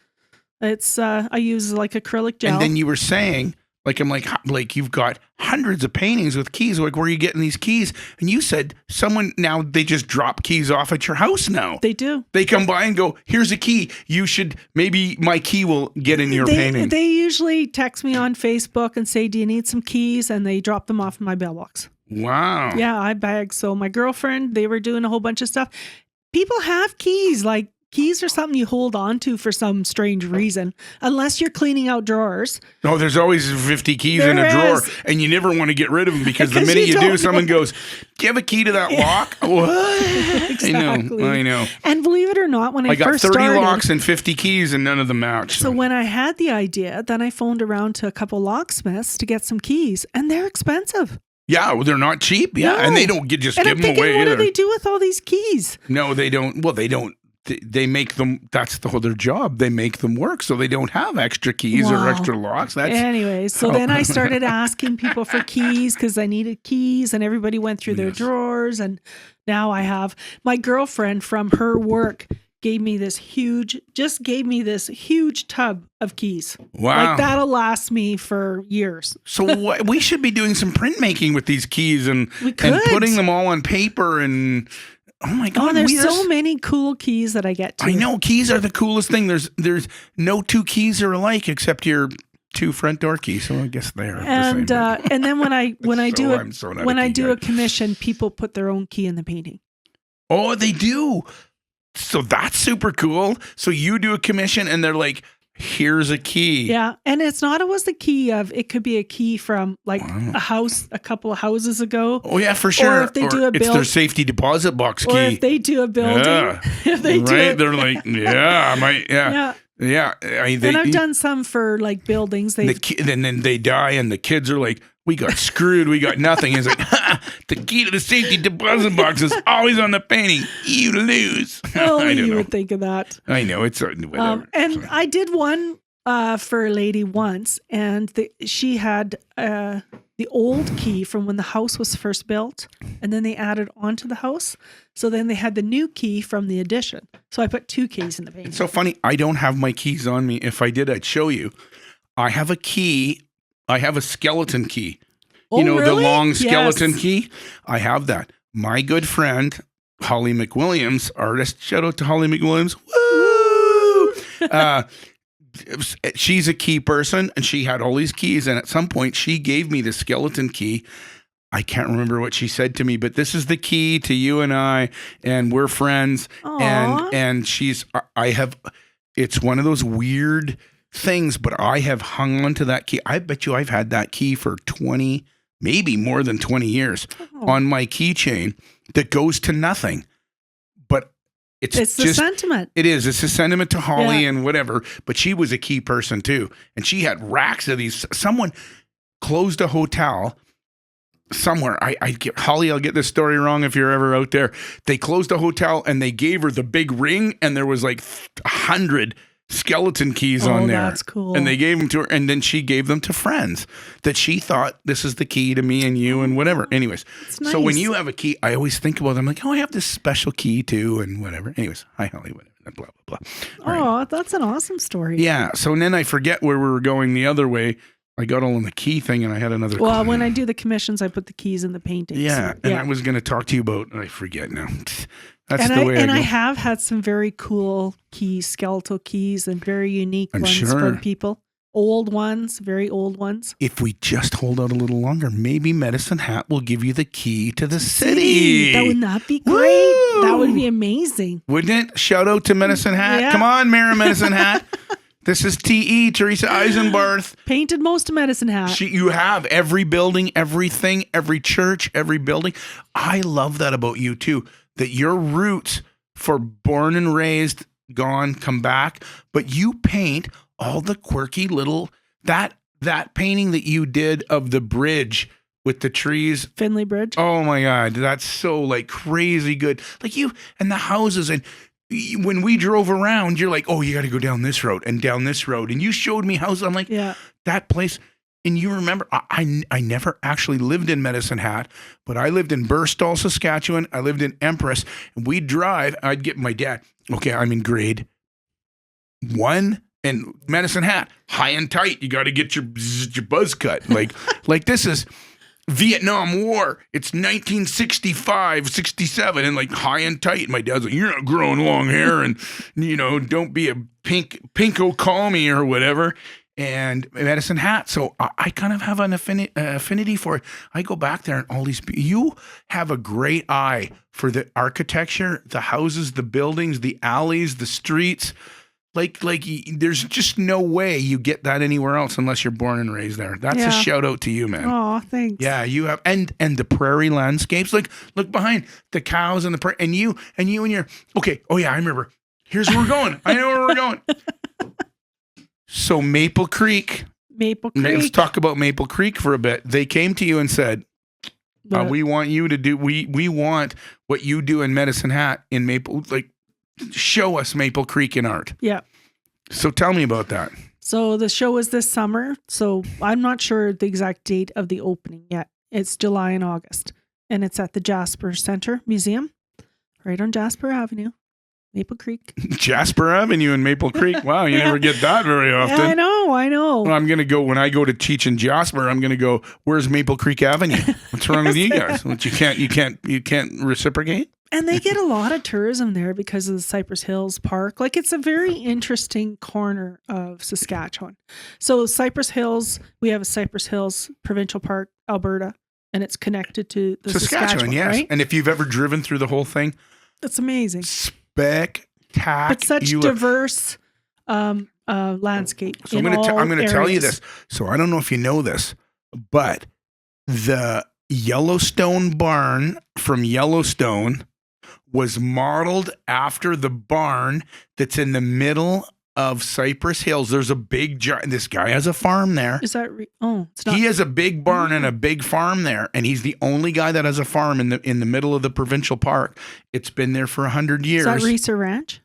it's I use like acrylic gel. And then you were saying, like, I'm like, you've got hundreds of paintings with keys. Like, where are you getting these keys? And you said they just drop keys off at your house now. They do. They come by and go, here's a key. Maybe my key will get in your painting. They usually text me on Facebook and say, do you need some keys? And they drop them off in my mailbox. Wow. Yeah, I bag. So my girlfriend, they were doing a whole bunch of stuff. People have keys, like, keys are something you hold on to for some strange reason, unless you're cleaning out drawers. No, there's always 50 keys in a drawer, and you never want to get rid of them because the minute you do, someone goes, do you have a key to that lock? What? Exactly. I know. And believe it or not, when I first got 30 started, locks and 50 keys, and none of them match. So when I had the idea, then I phoned around to a couple locksmiths to get some keys, and they're expensive. Yeah, well, they're not cheap. Yeah, and they don't just give them away what either. do they do with all these keys? No, they don't. Well, they don't. They make them. That's their job. They make them work, so they don't have extra keys or extra locks. Anyways, so then I started asking people for keys because I needed keys, and everybody went through their drawers. And now I have my girlfriend from her work gave me this huge tub of keys. Wow, like that'll last me for years. So we should be doing some printmaking with these keys and putting them all on paper and. Oh my God! There's so many cool keys that I get to. I know keys are the coolest thing. There's no two keys are alike except your two front door keys. So I guess they're the same. And then when I do a commission, people put their own key in the painting. Oh, they do. So that's super cool. So you do a commission, and they're like, here's a key. Yeah. And it's not always the key it could be a key from like a house, a couple of houses ago. Oh yeah, for sure. Or if they do a building. It's their safety deposit box key. Or if they do a building. Yeah. They're like, yeah. And I've done some for like buildings. And then they die and the kids are like, we got screwed. We got nothing. It's like, the key to the safety deposit box is always on the painting. You lose. Only you would think of that. I know. It's whatever. And I did one for a lady once, and she had the old key from when the house was first built, and then they added onto the house. So then they had the new key from the addition. So I put two keys in the painting. It's so funny. I don't have my keys on me. If I did, I'd show you. I have a key. I have a skeleton key. Oh, really? The long skeleton key. I have that. My good friend, Holly McWilliams, artist. Shout out to Holly McWilliams. Woo! She's a key person, and she had all these keys. And at some point, she gave me the skeleton key. I can't remember what she said to me, but this is the key to you and I, and we're friends. Aww. And it's one of those weird things, but I have hung on to that key. I bet you I've had that key for 20, maybe more than 20 years on my keychain that goes to nothing. But it's just the sentiment. It is. It's a sentiment to Holly and whatever. But she was a key person too. And she had racks of these. Someone closed a hotel somewhere. Holly, I'll get this story wrong if you're ever out there. They closed a hotel and they gave her the big ring, and there was like 100 skeleton keys on there. That's cool. And they gave them to her, and then she gave them to friends that she thought, this is the key to me and you and whatever. Anyways, nice. So when you have a key, I always think about them like, I have this special key too and whatever. Anyways, hi Holly, whatever, blah, blah, blah. Right. That's an awesome story. Yeah. So then I forget where we were going the other way. I got all in the key thing and I had another. Well, when I do the commissions, I put the keys in the paintings. Yeah. And I was going to talk to you about, I forget now. That's the way I have had some very cool keys, skeletal keys, and very unique ones from people. Old ones, very old ones. If we just hold out a little longer, maybe Medicine Hat will give you the key to the city. That would not be great. Woo! That would be amazing. Wouldn't it? Shout out to Medicine Hat. Yeah. Come on, Mayor Medicine Hat. This is T.E., Theresa Eisenbarth. Painted most of Medicine Hat. You have every building, everything, every church, every building. I love that about you, too, that your roots for born and raised, gone, come back, but you paint all the quirky little, that painting that you did of the bridge with the trees. Finley Bridge. Oh my God. That's so like crazy good. Like you and the houses, and when we drove around, you're like, oh, you got to go down this road and down this road. And you showed me houses. I'm like, Yeah. that place. And you remember, I never actually lived in Medicine Hat, but I lived in Burstall, Saskatchewan. I lived in Empress. And we'd drive. I'd get my dad. Okay, I'm in grade 1 and Medicine Hat, high and tight. You got to get your buzz cut. Like this is Vietnam War. It's 1965, 67, and like high and tight. My dad's like, you're not growing long hair, and don't be a pinko call me or whatever. And Medicine Hat. So I kind of have an affinity for it. I go back there and all these, you have a great eye for the architecture, the houses, the buildings, the alleys, the streets. Like there's just no way you get that anywhere else unless you're born and raised there. That's a shout out to you, man. Oh, thanks. Yeah, you have, and the prairie landscapes. Look behind the cows and the prairie, and you and your, okay. Oh yeah, I remember. Here's where we're going. I know where we're going. So Maple Creek. Let's talk about Maple Creek for a bit. They came to you and said, we want you to do, we want what you do in Medicine Hat in Maple, like show us Maple Creek in art. Yeah. So tell me about that. So the show is this summer. So I'm not sure the exact date of the opening yet. It's July and August. And it's at the Jasper Center Museum, right on Jasper Avenue. Maple Creek. Jasper Avenue in Maple Creek. Wow, you never get that very often. I know. Well, I'm going to go, when I go to teach in Jasper, I'm going to go, where's Maple Creek Avenue? What's wrong with you guys? What, you can't reciprocate? And they get a lot of tourism there because of the Cypress Hills Park. Like, it's a very interesting corner of Saskatchewan. So Cypress Hills, we have a Cypress Hills Provincial Park, Alberta, and it's connected to the Saskatchewan, yes. Right? And if you've ever driven through the whole thing, it's amazing. Spectacular. But such diverse landscape. So I'm going to tell you this. So I don't know if you know this, but the Yellowstone barn from Yellowstone was modeled after the barn that's in the middle of Cypress Hills. There's a big this guy has a farm there. Is that it's not. He has a big barn and a big farm there, and he's the only guy that has a farm in the middle of the provincial park. It's been there for 100 years. Is that Theresa Ranch?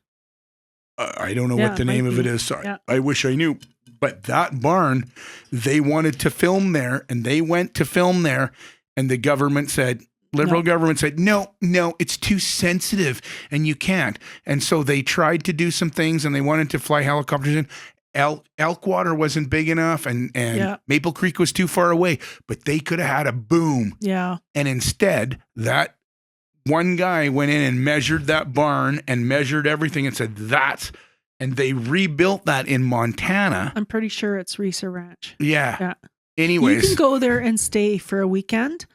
I don't know what the name of it is. So I wish I knew. But that barn, they wanted to film there, and they went to film there, and the government said, Liberal government said, no, it's too sensitive and you can't. And so they tried to do some things and they wanted to fly helicopters in. Elkwater wasn't big enough and Maple Creek was too far away, but they could have had a boom. Yeah. And instead, that one guy went in and measured that barn and measured everything and said, and they rebuilt that in Montana. I'm pretty sure it's Theresa Ranch. Yeah. Anyways. You can go there and stay for a weekend.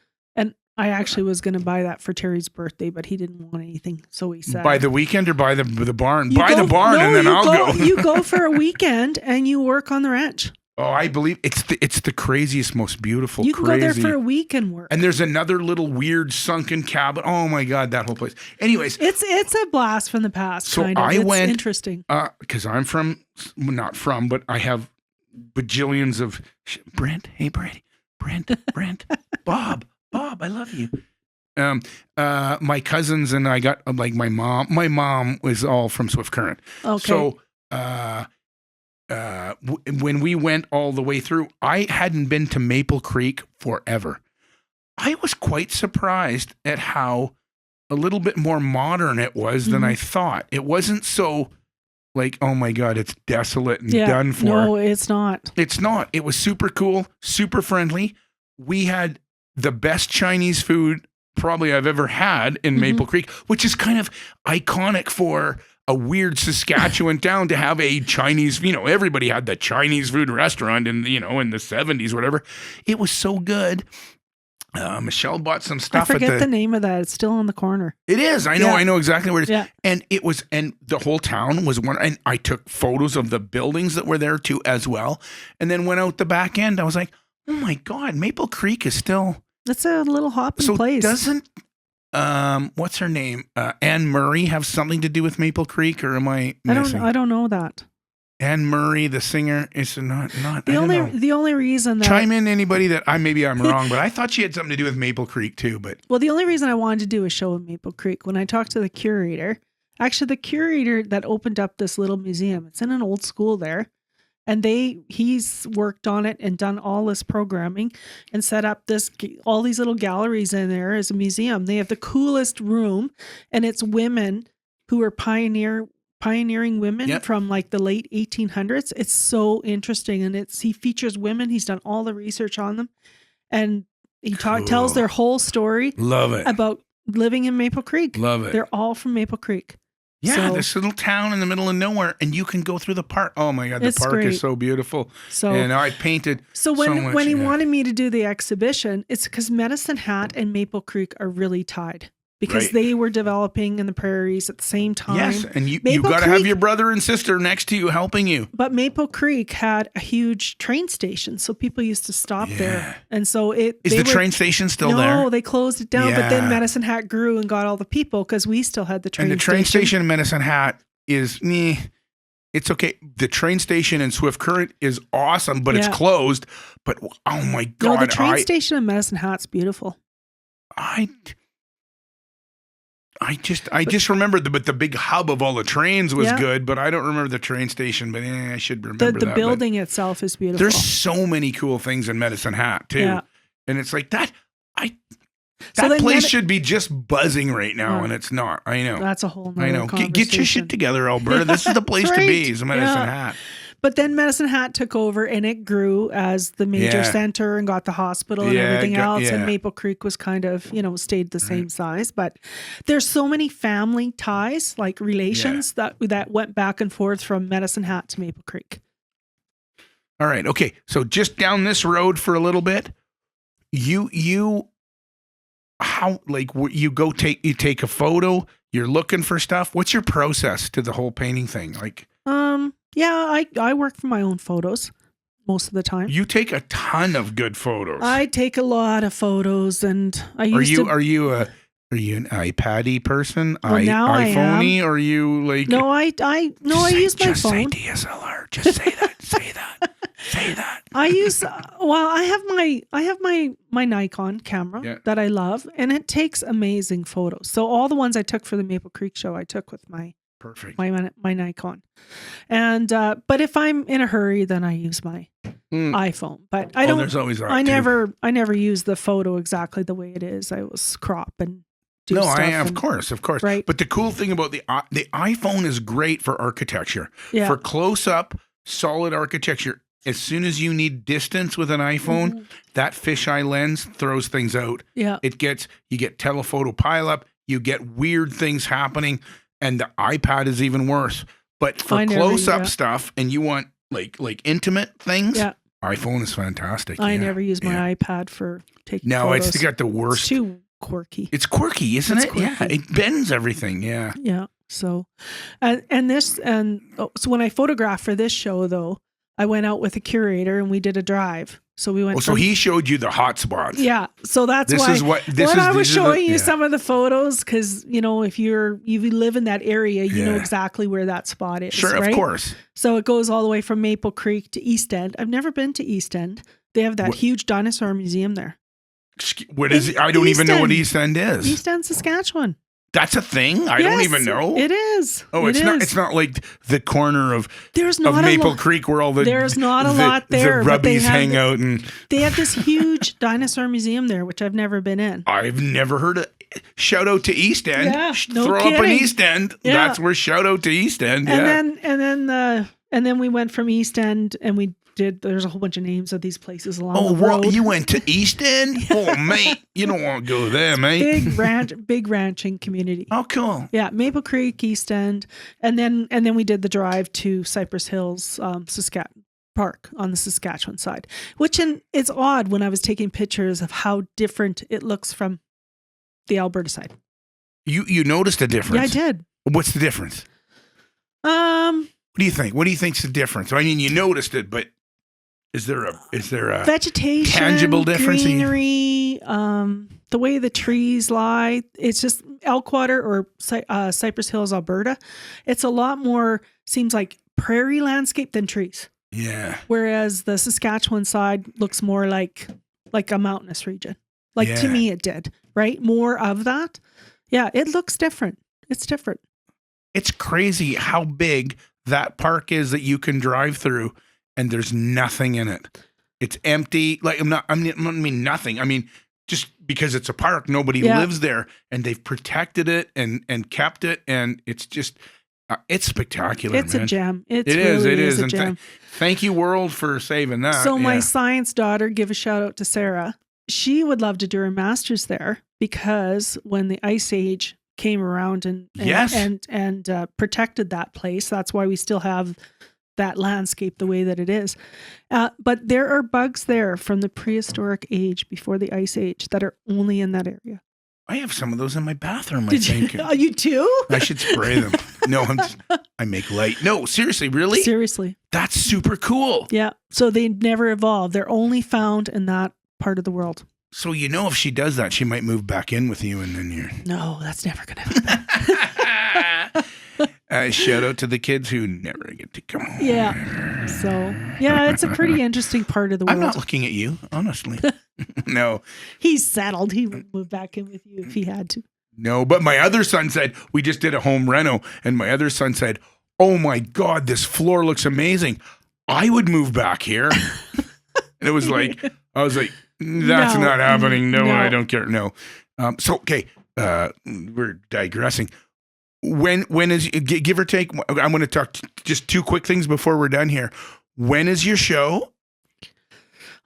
I actually was going to buy that for Terry's birthday, but he didn't want anything, so he said. By the weekend or by the barn? The barn, and then I'll go. You go for a weekend and you work on the ranch. Oh, I believe it's the craziest, most beautiful, You can go there for a week and work. And there's another little weird sunken cabin. Oh my God, that whole place. Anyways. It's a blast from the past, so kind of. I went, interesting. Because I'm not from, but I have bajillions of, Brent, hey Brady, Brent, Bob, I love you. My cousins and I got like my mom was all from Swift Current. Okay. So, when we went all the way through, I hadn't been to Maple Creek forever. I was quite surprised at how a little bit more modern it was than I thought. It wasn't so like, oh my God, it's desolate and done for. No, it's not. It's not. It was super cool, super friendly. We had the best Chinese food probably I've ever had in Maple Creek, which is kind of iconic for a weird Saskatchewan town to have a Chinese, everybody had the Chinese food restaurant in the 70s, whatever. It was so good. Michelle bought some stuff. I forget the name of that. It's still on the corner. It is. I know exactly where it is. Yeah. And the whole town was one. And I took photos of the buildings that were there too, as well. And then went out the back end. I was like, oh my God, Maple Creek is still. That's a little hopping place. what's her name? Anne Murray have something to do with Maple Creek, or am I missing? I don't know that. Anne Murray, the singer, is not the only reason that chime in anybody that maybe I'm wrong, but I thought she had something to do with Maple Creek too. But the only reason I wanted to do a show in Maple Creek, when I talked to the curator, actually the curator that opened up this little museum, it's in an old school there, and he's worked on it and done all this programming and set up all these little galleries in there as a museum. They have the coolest room, and it's women who are pioneering women from like the late 1800s. It's so interesting, and he features women. He's done all the research on them, and he tells their whole story. Love it. About living in Maple Creek. Love it. They're all from Maple Creek. Yeah, this little town in the middle of nowhere, and you can go through the park. Oh my God, the park is so beautiful. And I painted. So when he wanted me to do the exhibition, it's because Medicine Hat and Maple Creek are really tied. Because they were developing in the prairies at the same time. Yes, and you got to have your brother and sister next to you helping you. But Maple Creek had a huge train station, so people used to stop there. And so is the train station still there? No, they closed it down. But then Medicine Hat grew and got all the people because we still had the train station. And the train station in Medicine Hat is it's okay. The train station in Swift Current is awesome, but it's closed. But oh my God, no, the train station in Medicine Hat's beautiful. I just remember the big hub of all the trains was good, but I don't remember the train station. But I should remember that. The building itself is beautiful. There's so many cool things in Medicine Hat too, and it's like that. That place should be just buzzing right now, and it's not. I know. That's a whole nother conversation. Get your shit together, Alberta. This is the place to be. Is Medicine Hat. But then Medicine Hat took over, and it grew as the major center and got the hospital and everything else. And Maple Creek was kind of, stayed the same size. But there's so many family ties, like relations that went back and forth from Medicine Hat to Maple Creek. All right. Okay. So just down this road for a little bit, you take a photo, you're looking for stuff. What's your process to the whole painting thing? Like, I work for my own photos most of the time. You take a ton of good photos. I take a lot of photos, and Are you an iPad-y person? Now iPhone-y? Or are you like? No, I use my phone. Just say DSLR. Just say that. Say that. Say that. I have my Nikon camera that I love, and it takes amazing photos. So all the ones I took for the Maple Creek show, I took with my Nikon. And but if I'm in a hurry, then I use my iPhone. But I don't. There's always that I never use the photo exactly the way it is. I always crop and do stuff. Of course. Right. But the cool thing about the iPhone is great for architecture. Yeah. For close up, solid architecture. As soon as you need distance with an iPhone, that fisheye lens throws things out. Yeah. You get telephoto pileup. You get weird things happening. And the iPad is even worse. But for close-up stuff, and you want like intimate things, iPhone is fantastic. I never use my iPad for taking photos. No, it's got the worst. It's too quirky. It's quirky, isn't it? Quirky. Yeah, it bends everything. Yeah. Yeah. So, so when I photographed for this show, though, I went out with a curator and we did a drive. So we went. So he showed you the hot spots. Yeah. So that's why I was showing you some of the photos, because if you live in that area, you know exactly where that spot is. Sure, right? Of course. So it goes all the way from Maple Creek to East End. I've never been to East End. They have that huge dinosaur museum there. What is it? I don't even know what East End is. East End, Saskatchewan. That's a thing? I don't even know. It is. Oh, it's not like the corner of Maple Creek where all there's not a lot there. The rubbies hang out, and they have this huge dinosaur museum there, which I've never been in. I've never heard of. Shout out to East End. Yeah, no Throw kidding. up an East End. Yeah. That's where shout out to East End. And then we went from East End and there's a whole bunch of names of these places along the road. You went to East End? Oh, mate, you don't want to go there, mate. Big ranching community. Oh, cool. Yeah, Maple Creek, East End, and then we did the drive to Cypress Hills, Park on the Saskatchewan side. It's odd when I was taking pictures of how different it looks from the Alberta side. You noticed a difference? Yeah, I did. What's the difference? What do you think? What do you think's the difference? I mean, you noticed it, but is there a vegetation, tangible difference? Greenery, way the trees lie, it's just Elkwater or Cypress Hills, Alberta. It's a lot more, seems like prairie landscape than trees. Yeah. Whereas the Saskatchewan side looks more like a mountainous region. To me it did, right? More of that. Yeah, it looks different. It's different. It's crazy how big that park is that you can drive through and there's nothing in it. It's empty. I mean nothing. I mean, just because it's a park, nobody lives there, and they've protected it and kept it, and it's just it's spectacular. It's man. A gem. It is. A And gem. Thank you, world, for saving that. So my science daughter, give a shout out to Sarah. She would love to do her master's there because when the Ice Age came around and protected that place, that's why we still have that landscape the way that it is. But there are bugs there from the prehistoric age before the Ice Age that are only in that area. I have some of those in my bathroom, I think. You too? I should spray them. No, I make light. No, seriously, really? Seriously. That's super cool. Yeah. So they never evolved. They're only found in that part of the world. So if she does that, she might move back in with you and then you're... No, that's never going to happen. Shout out to the kids who never get to come home. Yeah. So, it's a pretty interesting part of the world. I'm not looking at you, honestly. No. He's settled. He would move back in with you if he had to. No, but my other son said, we just did a home reno, and my other son said, oh my God, this floor looks amazing. I would move back here. And it was I was like, that's not happening. No, I don't care. No. Okay. We're digressing. When is, give or take, I'm going to talk just two quick things before we're done here. When is your show?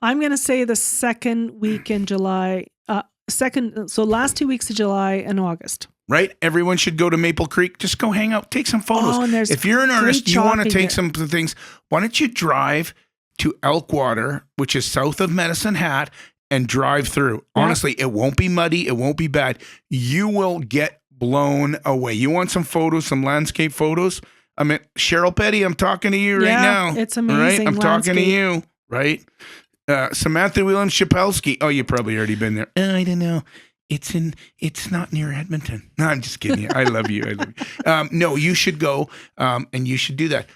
I'm going to say the second week in July, last 2 weeks of July and August. Right? Everyone should go to Maple Creek. Just go hang out, take some photos. Oh, and if you're an artist, you want to take some things, why don't you drive to Elkwater, which is south of Medicine Hat, and drive through. Yeah. Honestly, it won't be muddy. It won't be bad. You will get blown away. You want some photos, some landscape photos? I mean, Cheryl Petty, I'm talking to you right now. It's amazing. Right? I'm talking to you, right? Samantha Williams-Shapelsky. Oh, you've probably already been there. I don't know. It's not near Edmonton. No, I'm just kidding. I love you. No, you should go, and you should do that.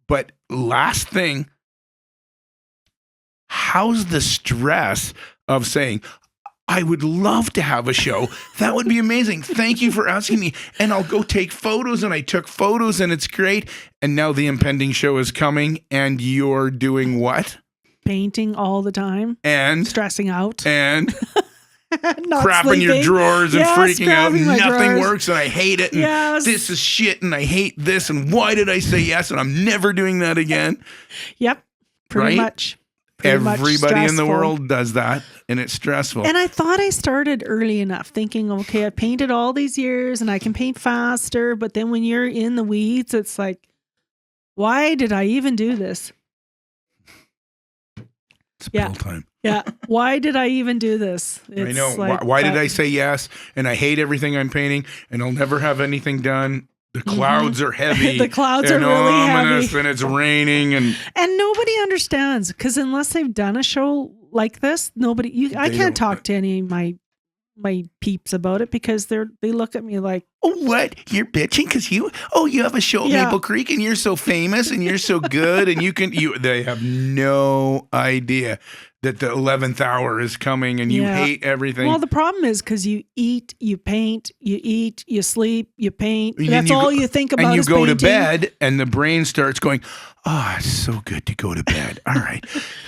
But last thing, how's the stress of saying, I would love to have a show. That would be amazing. Thank you for asking me. And I'll go take photos. And I took photos and it's great. And now the impending show is coming and you're doing what? Painting all the time. And? Stressing out. And? Crapping your drawers and freaking out. Nothing drawers. works and I hate it. And this is shit and I hate this. And why did I say yes? And I'm never doing that again. Yep. Pretty much. Everybody in the world does that, and it's stressful. And I thought I started early enough, thinking, okay, I painted all these years and I can paint faster. But then when you're in the weeds, it's like, why did I even do this? It's bill time. Yeah. Why did I even do this? I know. Why did I say yes? And I hate everything I'm painting, and I'll never have anything done. The clouds are heavy. The clouds are really ominous, heavy. And it's raining. And nobody understands, because unless they've done a show like this, I can't talk to any of my peeps about it, because they look at me like, oh, what? You're bitching because you have a show at Maple Creek and you're so famous and you're so good and they have no idea that the 11th hour is coming and you hate everything. Well, the problem is because you eat, you paint, you eat, you sleep, you paint. That's all you think about. And you go painting. to bed and the brain starts going, it's so good to go to bed. All right,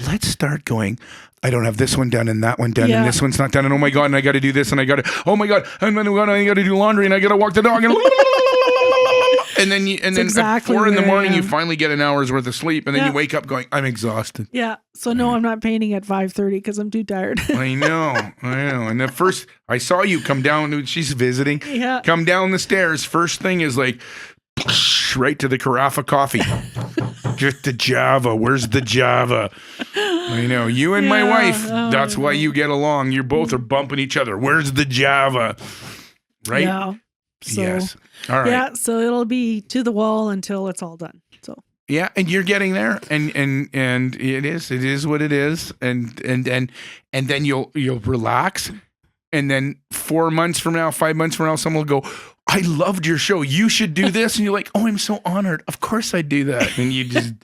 let's start going. I don't have this one done and that one done and this one's not done. And oh my God, and I got to do this and I got to, oh my God, and then I got to do laundry and I got to walk the dog and then at 4 a.m, you finally get an hour's worth of sleep and then you wake up going, I'm exhausted. Yeah. So no, I'm not painting at 5:30 because I'm too tired. I know. And at first I saw you come down, she's visiting, come down the stairs. First thing is like, right to the carafe of coffee. Just the Java. Where's the Java? I know. You and my wife, that's why you get along. You both are bumping each other. Where's the Java? Right? Yeah. So, yes. All right. Yeah. So it'll be to the wall until it's all done. So. Yeah, and you're getting there, and it is what it is, and then you'll relax, And then 4 months from now, 5 months from now, someone will go, I loved your show. You should do this. And you're like, oh, I'm so honored. Of course I do that. And you just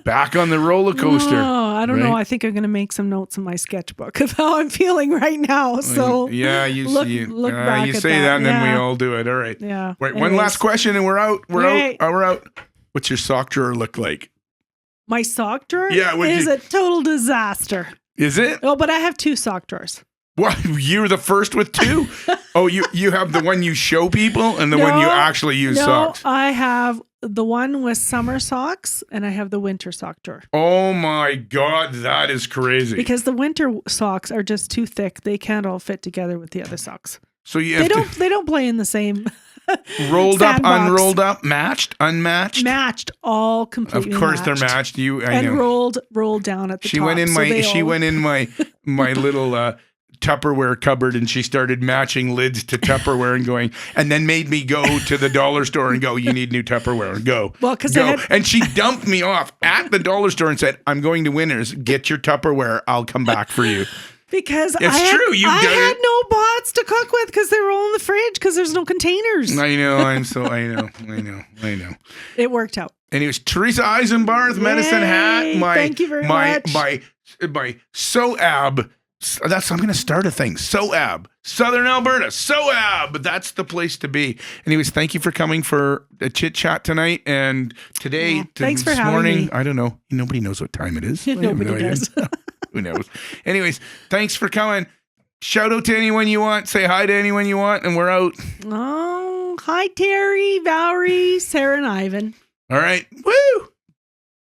back on the roller coaster. Oh, I don't know. I think I'm going to make some notes in my sketchbook of how I'm feeling right now. So yeah, you look back you at say that and then we yeah. all do it. All right. Yeah. Right. One last question and we're out. We're out. What's your sock drawer look like? My sock drawer Yeah, is a total disaster. Is it? Oh, but I have 2 sock drawers. What? You're the first with 2? Oh, you have the one you show people and the one you actually use socks. I have the one with summer socks and I have the winter sock drawer. Oh my God, that is crazy. Because the winter socks are just too thick. They can't all fit together with the other socks. So you have they don't play in the same rolled sandbox. up, unrolled up, matched, unmatched. Matched, all completely. Of course matched. they're matched. I and know. rolled down at the She top. went in my little Tupperware cupboard and she started matching lids to Tupperware and going, and then made me go to the dollar store and go, you need new Tupperware and go. Well, because and she dumped me off at the dollar store and said, I'm going to Winners. Get your Tupperware. I'll come back for you. Because it's true. I had no pots to cook with because they were all in the fridge because there's no containers. I know. I know. It worked out. And it was Theresa Eisenbarth, Medicine Hat. Thank you very much. My SOAB. I'm going to start a thing. SOAB. Southern Alberta. SOAB. That's the place to be. Anyways, thank you for coming for a chit chat tonight. And today, thanks for this having morning, me. I don't know. Nobody knows what time it is. Nobody does. Who knows? Anyways, thanks for coming. Shout out to anyone you want. Say hi to anyone you want. And we're out. Oh, hi, Terry, Valerie, Sarah, and Ivan. All right. Woo!